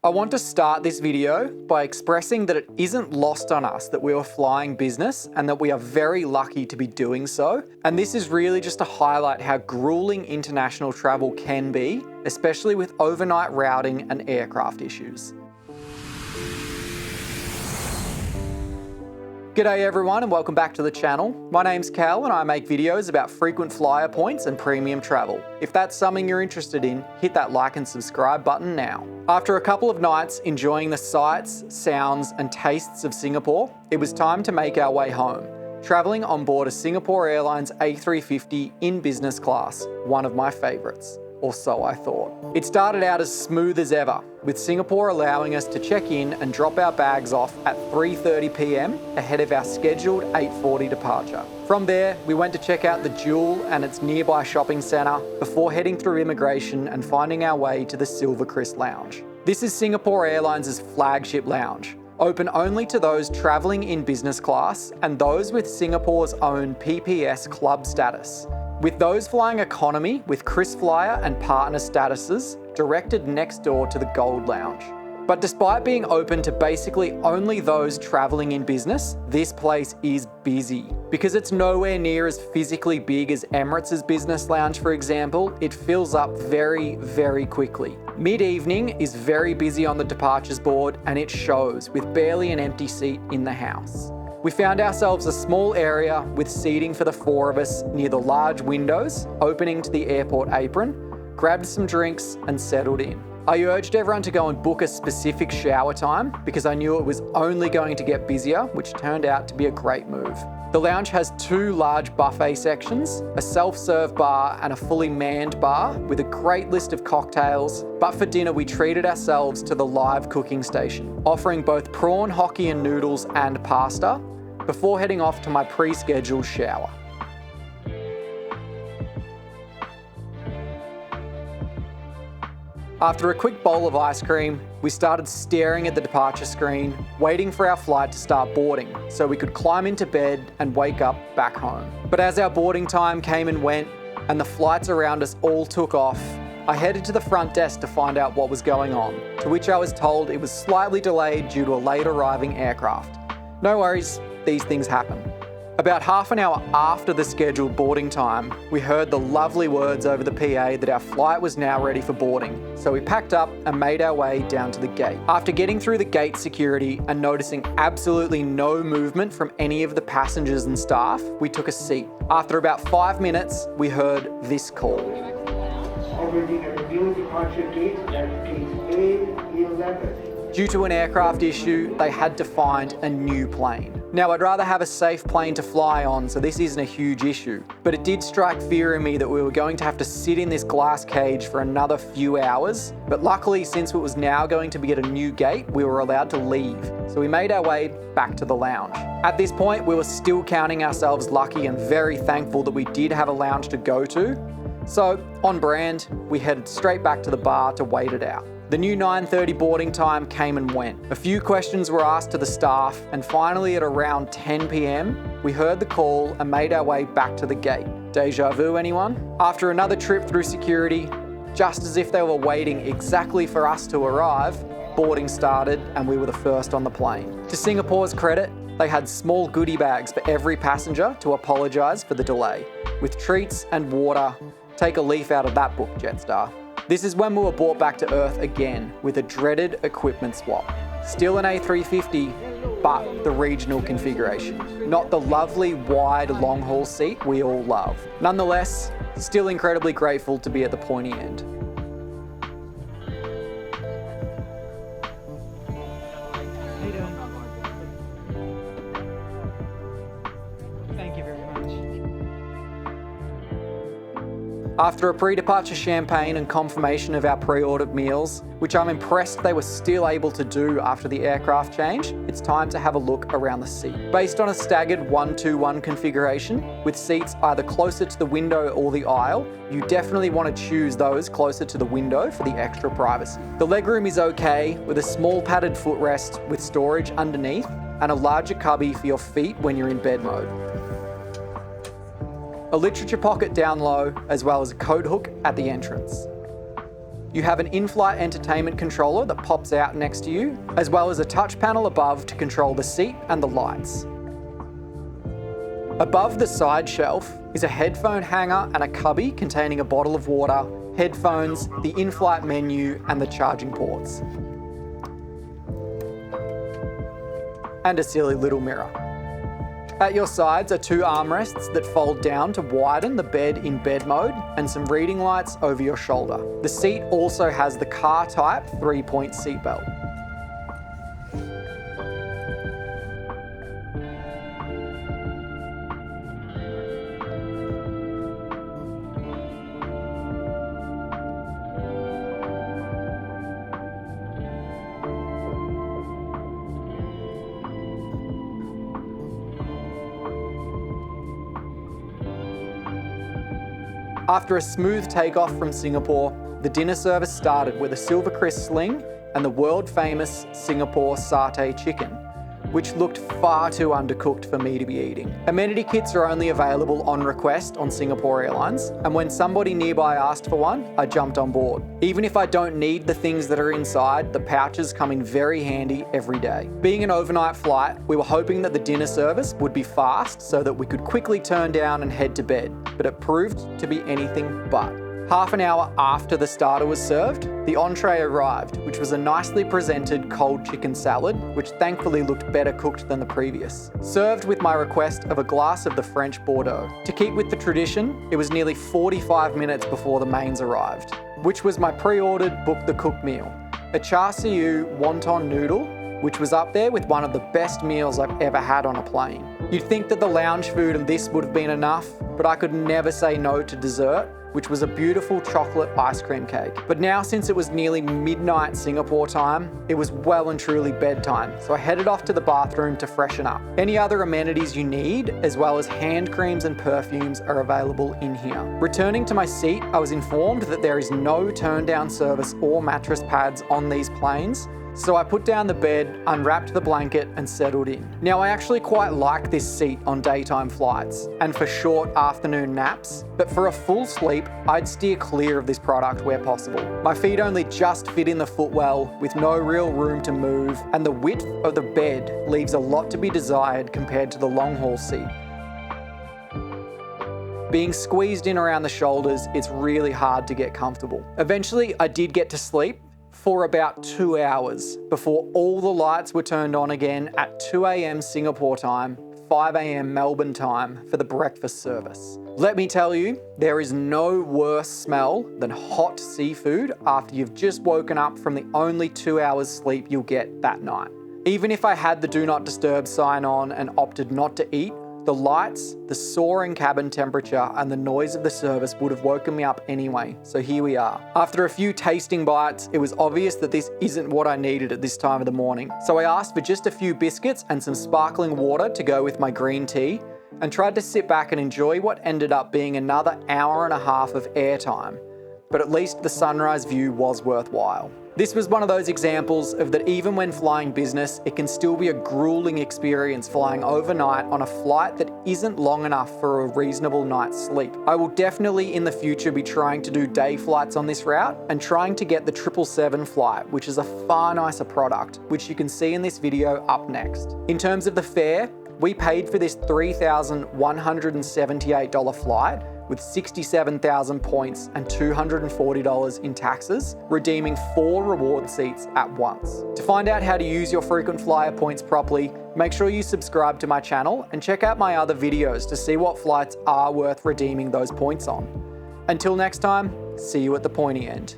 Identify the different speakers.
Speaker 1: I want to start this video by expressing that it isn't lost on us that we are flying business and that we are very lucky to be doing so. And this is really just to highlight how grueling international travel can be, especially with overnight routing and aircraft issues. G'day everyone and welcome back to the channel. My name's Cal and I make videos about frequent flyer points and premium travel. If that's something you're interested in, hit that like and subscribe button now. After a couple of nights enjoying the sights, sounds and tastes of Singapore, it was time to make our way home, travelling on board a Singapore Airlines A350 in business class, one of my favourites. Or so I thought. It started out as smooth as ever, with Singapore allowing us to check in and drop our bags off at 3:30 p.m. ahead of our scheduled 8:40 departure. From there, we went to check out the Jewel and its nearby shopping centre before heading through immigration and finding our way to the Silvercrest Lounge. This is Singapore Airlines' flagship lounge, open only to those travelling in business class and those with Singapore's own PPS club status, with those flying economy with KrisFlyer and partner statuses directed next door to the Gold Lounge. But despite being open to basically only those travelling in business, this place is busy. Because it's nowhere near as physically big as Emirates' business lounge, for example, it fills up very, very quickly. Mid-evening is very busy on the departures board and it shows, with barely an empty seat in the house. We found ourselves a small area with seating for the four of us near the large windows opening to the airport apron, grabbed some drinks and settled in. I urged everyone to go and book a specific shower time because I knew it was only going to get busier, which turned out to be a great move. The lounge has two large buffet sections, a self-serve bar and a fully manned bar with a great list of cocktails, but for dinner we treated ourselves to the live cooking station, offering both prawn hockey and noodles and pasta, before heading off to my pre-scheduled shower. After a quick bowl of ice cream, we started staring at the departure screen, waiting for our flight to start boarding so we could climb into bed and wake up back home. But as our boarding time came and went and the flights around us all took off, I headed to the front desk to find out what was going on, to which I was told it was slightly delayed due to a late arriving aircraft. No worries, these things happen. About half an hour after the scheduled boarding time, we heard the lovely words over the PA that our flight was now ready for boarding. So we packed up and made our way down to the gate. After getting through the gate security and noticing absolutely no movement from any of the passengers and staff, we took a seat. After about 5 minutes, we heard this call.
Speaker 2: Already at the new departure gate at gate A11.
Speaker 1: Due to an aircraft issue, they had to find a new plane. Now, I'd rather have a safe plane to fly on, so this isn't a huge issue. But it did strike fear in me that we were going to have to sit in this glass cage for another few hours. But luckily, since it was now going to be at a new gate, we were allowed to leave. So we made our way back to the lounge. At this point, we were still counting ourselves lucky and very thankful that we did have a lounge to go to. So, on brand, we headed straight back to the bar to wait it out. The new 9:30 boarding time came and went. A few questions were asked to the staff, and finally at around 10 p.m, we heard the call and made our way back to the gate. Deja vu, anyone? After another trip through security, just as if they were waiting exactly for us to arrive, boarding started and we were the first on the plane. To Singapore's credit, they had small goodie bags for every passenger to apologise for the delay, with treats and water. Take a leaf out of that book, Jetstar. This is when we were brought back to Earth again with a dreaded equipment swap. Still an A350, but the regional configuration, not the lovely wide long haul seat we all love. Nonetheless, still incredibly grateful to be at the pointy end.
Speaker 3: How you doing? Thank you very much.
Speaker 1: After a pre-departure champagne and confirmation of our pre-ordered meals, which I'm impressed they were still able to do after the aircraft change, it's time to have a look around the seat. Based on a staggered 1-2-1 configuration, with seats either closer to the window or the aisle, you definitely want to choose those closer to the window for the extra privacy. The legroom is okay, with a small padded footrest with storage underneath and a larger cubby for your feet when you're in bed mode. A literature pocket down low, as well as a coat hook at the entrance. You have an in-flight entertainment controller that pops out next to you, as well as a touch panel above to control the seat and the lights. Above the side shelf is a headphone hanger and a cubby containing a bottle of water, headphones, the in-flight menu, and the charging ports. And a silly little mirror. At your sides are two armrests that fold down to widen the bed in bed mode and some reading lights over your shoulder. The seat also has the car type 3-point seatbelt. After a smooth takeoff from Singapore, the dinner service started with a Silver Crisp sling and the world-famous Singapore satay chicken, which looked far too undercooked for me to be eating. Amenity kits are only available on request on Singapore Airlines, and when somebody nearby asked for one, I jumped on board. Even if I don't need the things that are inside, the pouches come in very handy every day. Being an overnight flight, we were hoping that the dinner service would be fast so that we could quickly turn down and head to bed, but it proved to be anything but. Half an hour after the starter was served, the entree arrived, which was a nicely presented cold chicken salad, which thankfully looked better cooked than the previous. Served with my request of a glass of the French Bordeaux. To keep with the tradition, it was nearly 45 minutes before the mains arrived, which was my pre-ordered book the cook meal. A char siu wonton noodle, which was up there with one of the best meals I've ever had on a plane. You'd think that the lounge food and this would have been enough, but I could never say no to dessert, which was a beautiful chocolate ice cream cake. But now, since it was nearly midnight Singapore time, it was well and truly bedtime, so I headed off to the bathroom to freshen up. Any other amenities you need, as well as hand creams and perfumes, are available in here. Returning to my seat, I was informed that there is no turn-down service or mattress pads on these planes, so I put down the bed, unwrapped the blanket, and settled in. Now, I actually quite like this seat on daytime flights and for short afternoon naps, but for a full sleep, I'd steer clear of this product where possible. My feet only just fit in the footwell with no real room to move, and the width of the bed leaves a lot to be desired compared to the long-haul seat. Being squeezed in around the shoulders, it's really hard to get comfortable. Eventually, I did get to sleep for about 2 hours before all the lights were turned on again at 2 a.m. Singapore time, 5 a.m. Melbourne time for the breakfast service. Let me tell you, there is no worse smell than hot seafood after you've just woken up from the only 2 hours sleep you'll get that night. Even if I had the Do Not Disturb sign on and opted not to eat, the lights, the soaring cabin temperature, and the noise of the service would have woken me up anyway, so here we are. After a few tasting bites, it was obvious that this isn't what I needed at this time of the morning, so I asked for just a few biscuits and some sparkling water to go with my green tea, and tried to sit back and enjoy what ended up being another hour and a half of airtime, but at least the sunrise view was worthwhile. This was one of those examples of that even when flying business, it can still be a grueling experience flying overnight on a flight that isn't long enough for a reasonable night's sleep. I will definitely in the future be trying to do day flights on this route and trying to get the 777 flight, which is a far nicer product, which you can see in this video up next. In terms of the fare, we paid for this $3,178 flight with 67,000 points and $240 in taxes, redeeming 4 reward seats at once. To find out how to use your frequent flyer points properly, make sure you subscribe to my channel and check out my other videos to see what flights are worth redeeming those points on. Until next time, see you at the pointy end.